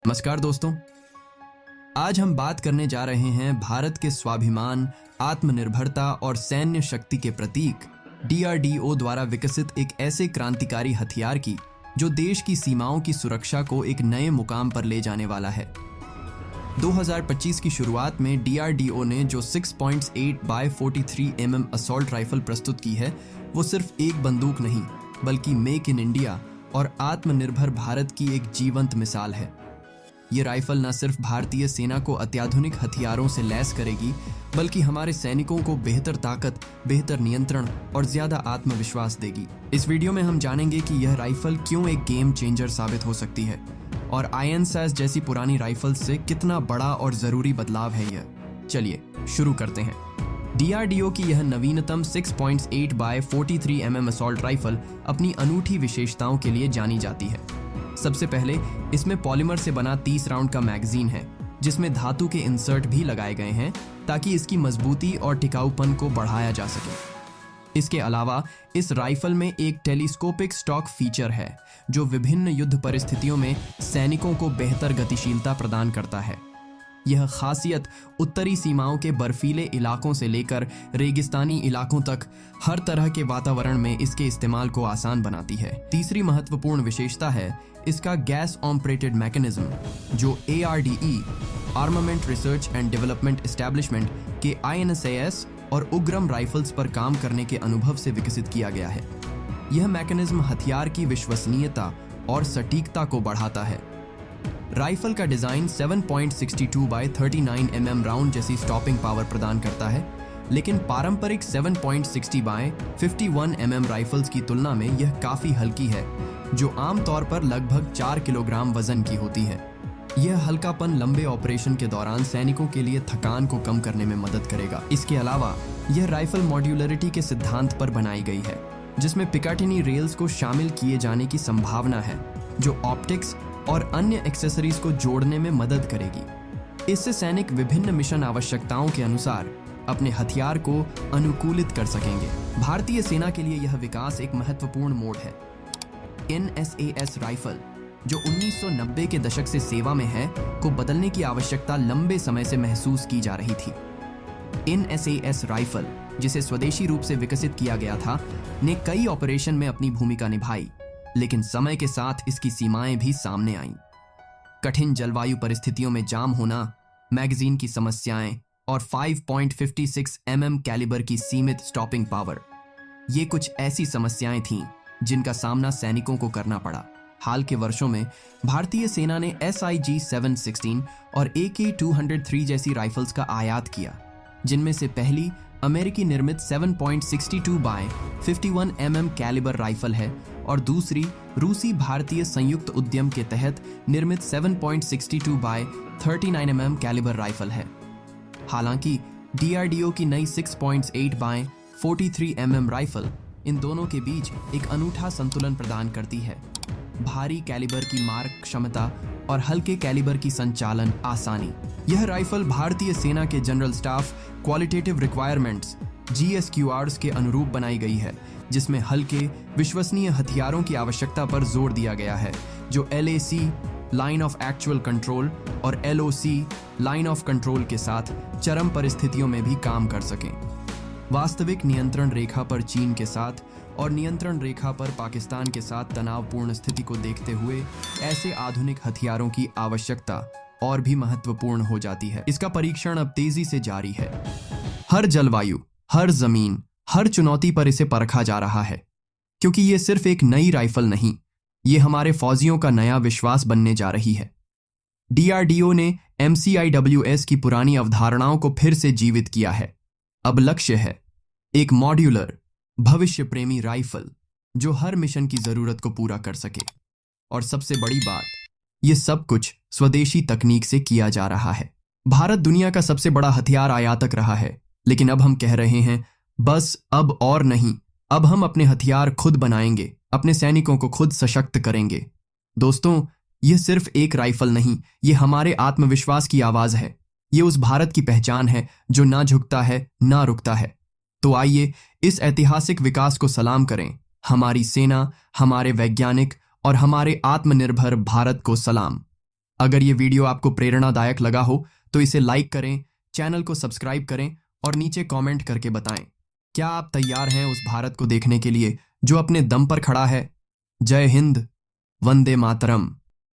नमस्कार दोस्तों, आज हम बात करने जा रहे हैं भारत के स्वाभिमान, आत्मनिर्भरता और सैन्य शक्ति के प्रतीक डीआरडीओ द्वारा विकसित एक ऐसे क्रांतिकारी हथियार की जो देश की सीमाओं की सुरक्षा को एक नए मुकाम पर ले जाने वाला है। 2025 की शुरुआत में डीआरडीओ ने जो 6.8 बाय 43 mm असॉल्ट राइफल प्रस्तुत की है, वो सिर्फ एक बंदूक नहीं बल्कि मेक इन इंडिया और आत्मनिर्भर भारत की एक जीवंत मिसाल है। ये राइफल न सिर्फ भारतीय सेना को अत्याधुनिक हथियारों से लैस करेगी, बल्कि हमारे सैनिकों को बेहतर ताकत, बेहतर नियंत्रण और ज्यादा आत्मविश्वास देगी। इस वीडियो में हम जानेंगे कि यह राइफल क्यों एक गेम चेंजर साबित हो सकती है और आईएनएसएस जैसी पुरानी राइफल से कितना बड़ा और जरूरी बदलाव है यह। चलिए शुरू करते हैं। डीआरडीओ की यह नवीनतम 6.8 बाय 43 mm असॉल्ट राइफल अपनी अनूठी विशेषताओं के लिए जानी जाती है। सबसे पहले इसमें पॉलीमर से बना 30 राउंड का मैगजीन है, जिसमें धातु के इंसर्ट भी लगाए गए हैं ताकि इसकी मजबूती और टिकाऊपन को बढ़ाया जा सके। इसके अलावा इस राइफल में एक टेलीस्कोपिक स्टॉक फीचर है जो विभिन्न युद्ध परिस्थितियों में सैनिकों को बेहतर गतिशीलता प्रदान करता है। यह खासियत उत्तरी सीमाओं के बर्फीले इलाकों से लेकर रेगिस्तानी इलाकों तक हर तरह के वातावरण में इसके इस्तेमाल को आसान बनाती है। तीसरी महत्वपूर्ण विशेषता है इसका गैस ऑपरेटेड मैकेनिज्म, जो ARDE armament research and development establishment के INSAS और उग्रम राइफल्स पर काम करने के अनुभव से विकसित किया गया है। यह मैकेनिज्म हथियार की विश्वसनीयता और सटीकता को बढ़ाता है। राइफल का डिजाइन 7.62 बाय 39 mm राउंड जैसी स्टॉपिंग पावर प्रदान करता है, लेकिन पारंपरिक 7.60 बाय 51 mm राइफल्स की तुलना में यह काफी हल्की है, जो आमतौर पर लगभग 4 किलोग्राम वजन की होती है। यह हल्कापन लंबे ऑपरेशन के दौरान सैनिकों के लिए थकान को कम करने में मदद करेगा। इसके अलावा यह राइफल मॉड्यूलरिटी के सिद्धांत पर बनाई गई है, जिसमें पिकाटिनी रेल्स को शामिल किए जाने की संभावना है, जो ऑप्टिक्स और अन्य एक्सेसरीज को जोड़ने में मदद करेगी। इससे सैनिक विभिन्न मिशन आवश्यकताओं के अनुसार अपने हथियार को अनुकूलित कर सकेंगे। भारतीय सेना के लिए यह विकास एक महत्वपूर्ण मोड़ है। NSAS राइफल, जो 1990 के दशक से सेवा में है, को बदलने की आवश्यकता लंबे समय से महसूस की जा रही थी। NSAS राइफल, जिसे स्वदेशी रूप से विकसित किया गया था, ने कई ऑपरेशन में अपनी भूमिका निभाई, लेकिन समय के साथ इसकी सीमाएं भी सामने आईं। कठिन जलवायु परिस्थितियों में जाम होना, मैगजीन की समस्याएं और 5.56 mm कैलिबर की सीमित स्टॉपिंग पावर, ये कुछ ऐसी समस्याएं थीं जिनका सामना सैनिकों को करना पड़ा। हाल के वर्षों में भारतीय सेना ने SIG 716 और AK-203 जैसी राइफल्स का आयात किया, जिनमें से पहली अमेरिकी निर्मित 7.62 बाय 51 mm कैलिबर राइफल है और दूसरी रूसी भारतीय संयुक्त उद्यम के तहत निर्मित 7.62 बाय 39 mm कैलिबर राइफल है। हालांकि डीआरडीओ की नई 6.8 बाय 43 mm राइफल इन दोनों के बीच एक अनूठा संतुलन प्रदान करती है। भारी कैलिबर की मार क्षमता और हल्के कैलिबर की संचालन आसानी। यह राइफल भारतीय सेना के general staff qualitative requirements GSQRs के अनुरूप बनाई गई है, जिसमें हल्के विश्वसनीय हथियारों की आवश्यकता पर जोर दिया गया है, जो LAC line of actual control और LOC लाइन ऑफ कंट्रोल के साथ चरम परिस्थितियों में भी काम कर सकें। वास्तविक नियंत्रण रेखा पर चीन के साथ और नियंत्रण रेखा पर पाकिस्तान के साथ तनावपूर्ण स्थिति को देखते हुए ऐसे आधुनिक हथियारों की आवश्यकता और भी महत्वपूर्ण हो जाती है। इसका परीक्षण अब तेजी से जारी है। हर जलवायु, हर जमीन, हर चुनौती पर इसे परखा जा रहा है, क्योंकि ये सिर्फ एक नई राइफल नहीं, ये हमारे फौजियों का नया विश्वास बनने जा रही है। डीआरडीओ ने MCIWS की पुरानी अवधारणाओं को फिर से जीवित किया है। अब लक्ष्य है एक मॉड्यूलर, भविष्य प्रेमी राइफल जो हर मिशन की जरूरत को पूरा कर सके। और सबसे बड़ी बात, ये सब कुछ स्वदेशी तकनीक से किया जा रहा है। भारत दुनिया का सबसे बड़ा हथियार आयातक रहा है, लेकिन अब हम कह रहे हैं बस अब और नहीं, अब हम अपने हथियार खुद बनाएंगे, अपने सैनिकों को खुद सशक्त करेंगे। दोस्तों, यह सिर्फ एक राइफल नहीं, ये हमारे आत्मविश्वास की आवाज है। ये उस भारत की पहचान है जो ना झुकता है, ना रुकता है। तो आइए इस ऐतिहासिक विकास को सलाम करें। हमारी सेना, हमारे वैज्ञानिक और हमारे आत्मनिर्भर भारत को सलाम। अगर ये वीडियो आपको प्रेरणादायक लगा हो तो इसे लाइक करें, चैनल को सब्सक्राइब करें और नीचे कमेंट करके बताएं। क्या आप तैयार हैं उस भारत को देखने के लिए जो अपने दम पर खड़ा है? जय हिंद, वंदे मातरम।